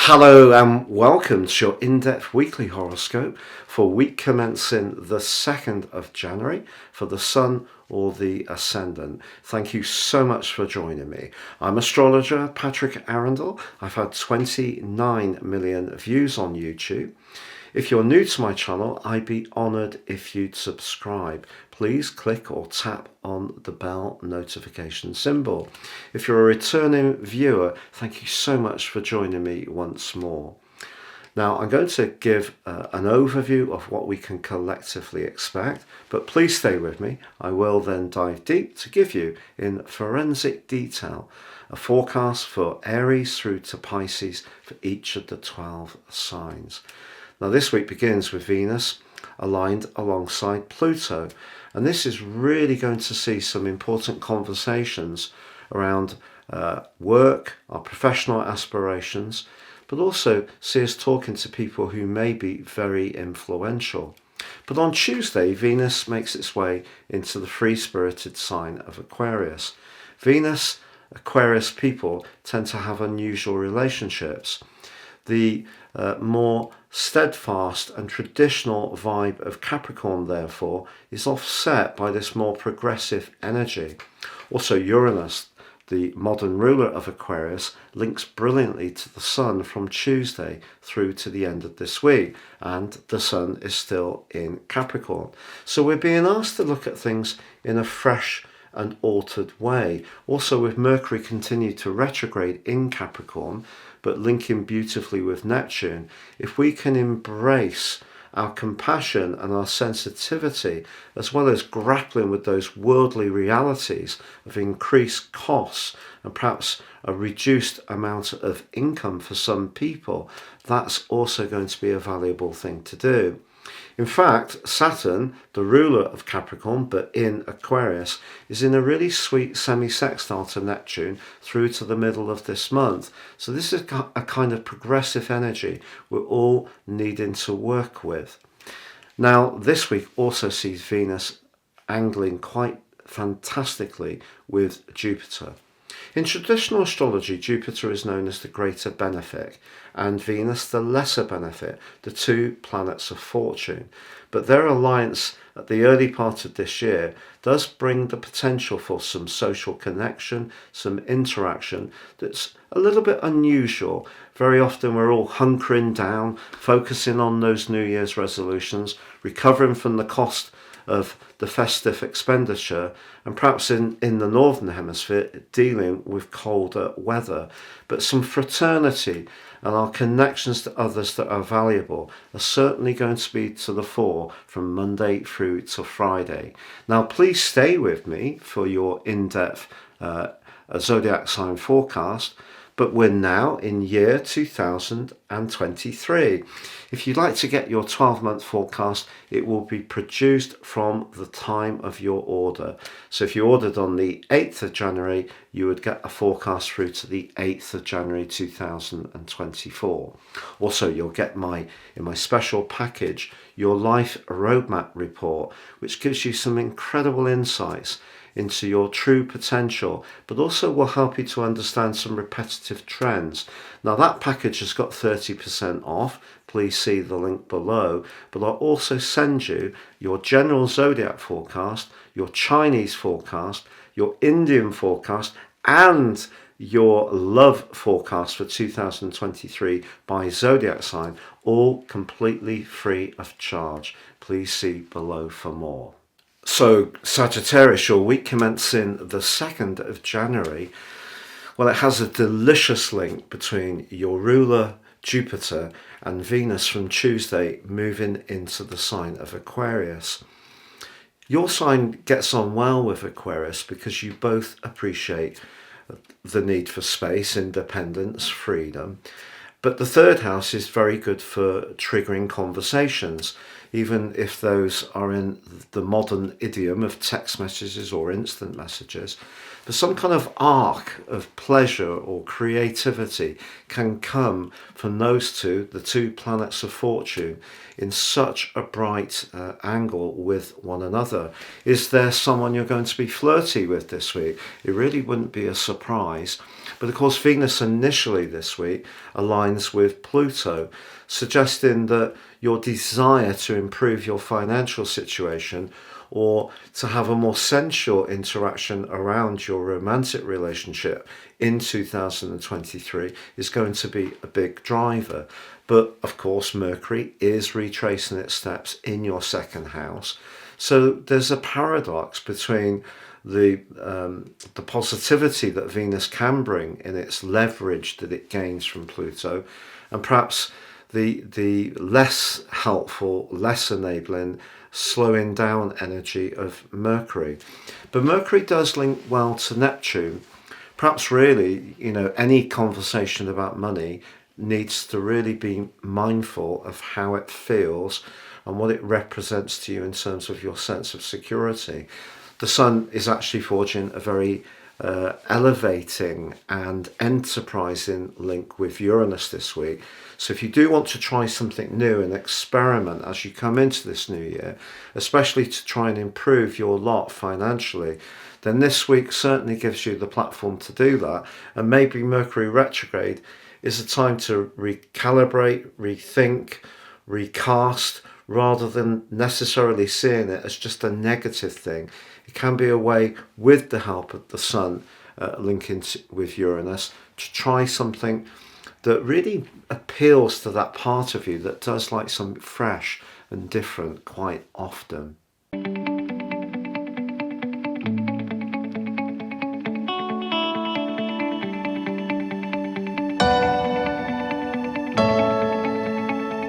Hello and welcome to your in-depth weekly horoscope for week commencing the 2nd of January for the Sun or the Ascendant. Thank you so much for joining me. I'm astrologer Patrick Arundell. I've had 29 million views on YouTube. If you're new to my channel, I'd be honoured if you'd subscribe. Please click or tap on the bell notification symbol. If you're a returning viewer, thank you so much for joining me once more. Now, I'm going to give an overview of what we can collectively expect, but please stay with me. I will then dive deep to give you, in forensic detail, a forecast for Aries through to Pisces for each of the 12 signs. Now, this week begins with Venus aligned alongside Pluto, and this is really going to see some important conversations around work, our professional aspirations, but also see us talking to people who may be very influential. But on Tuesday, Venus makes its way into the free-spirited sign of Aquarius. Venus, Aquarius people tend to have unusual relationships. The more steadfast and traditional vibe of Capricorn, therefore, is offset by this more progressive energy. Also, Uranus, the modern ruler of Aquarius, links brilliantly to the Sun from Tuesday through to the end of this week, and the Sun is still in Capricorn. So we're being asked to look at things in a fresh and altered way. Also, with Mercury continued to retrograde in Capricorn, but linking beautifully with Neptune, if we can embrace our compassion and our sensitivity, as well as grappling with those worldly realities of increased costs and perhaps a reduced amount of income for some people, that's also going to be a valuable thing to do. In fact, Saturn, the ruler of Capricorn but in Aquarius, is in a really sweet semi-sextile to Neptune through to the middle of this month. So this is a kind of progressive energy we're all needing to work with. Now, this week also sees Venus angling quite fantastically with Jupiter. In traditional astrology, Jupiter is known as the greater benefic and Venus the lesser benefic, the two planets of fortune. But their alliance at the early part of this year does bring the potential for some social connection, some interaction that's a little bit unusual. Very often we're all hunkering down, focusing on those New Year's resolutions, recovering from the cost of the festive expenditure, and perhaps in the Northern Hemisphere dealing with colder weather. But some fraternity and our connections to others that are valuable are certainly going to be to the fore from Monday through to Friday. Now, please stay with me for your in-depth zodiac sign forecast. But we're now in year 2023. If you'd like to get your 12-month forecast, it will be produced from the time of your order. So if you ordered on the 8th of January, you would get a forecast through to the 8th of January 2024. Also, you'll get in my special package, your Life Roadmap Report, which gives you some incredible insights into your true potential, but also will help you to understand some repetitive trends. Now, that package has got 30% off. Please see the link below. But I'll also send you your general zodiac forecast, your Chinese forecast, your Indian forecast, and your love forecast for 2023 by zodiac sign, all completely free of charge. Please see below for more. So, Sagittarius, your week commencing the 2nd of January, well, it has a delicious link between your ruler, Jupiter, and Venus from Tuesday moving into the sign of Aquarius. Your sign gets on well with Aquarius because you both appreciate the need for space, independence, freedom. But the third house is very good for triggering conversations. even if those are in the modern idiom of text messages or instant messages. But some kind of arc of pleasure or creativity can come from those two, the two planets of fortune, in such a bright angle with one another. Is there someone you're going to be flirty with this week? It really wouldn't be a surprise. But of course, Venus initially this week aligns with Pluto, suggesting that your desire to improve your financial situation or to have a more sensual interaction around your romantic relationship in 2023 is going to be a big driver. But of course, Mercury is retracing its steps in your second house. So there's a paradox between the positivity that Venus can bring in its leverage that it gains from Pluto, and perhaps the less helpful, less enabling, slowing down energy of Mercury. But Mercury does link well to Neptune. Perhaps really, any conversation about money needs to really be mindful of how it feels and what it represents to you in terms of your sense of security. The Sun is actually forging a very elevating and enterprising link with Uranus this week. So if you do want to try something new and experiment as you come into this new year, especially to try and improve your lot financially, then this week certainly gives you the platform to do that. And maybe Mercury retrograde is a time to recalibrate, rethink, recast, rather than necessarily seeing it as just a negative thing. It can be a way, with the help of the Sun linking with Uranus, to try something that really appeals to that part of you that does like something fresh and different quite often.